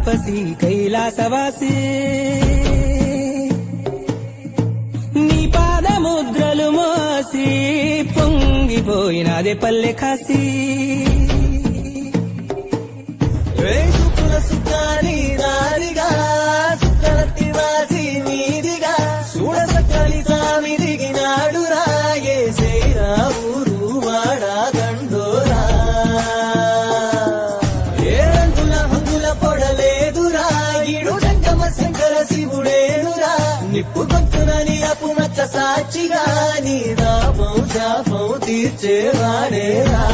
తాపసి కైలాసవాసి నీ పాదముద్రలు మోసి పొంగిపోయినదే పల్లె కాసి సుకుల సుఖాని దారిగా సుఖలతి వాసి నీదిగా చూడసక్కని సామి దిగినాడు రాయే సేరా ఊరు వాడా దండోరా ఏ రంగుల హంగుల పొడలేదురా ఈడు జంగమ శంకర శివుడేనురా నిప్పు గొంతునని అపు మచ్చ సాక్షిగా నీ దాపం శాపం తీర్చేవాడేరా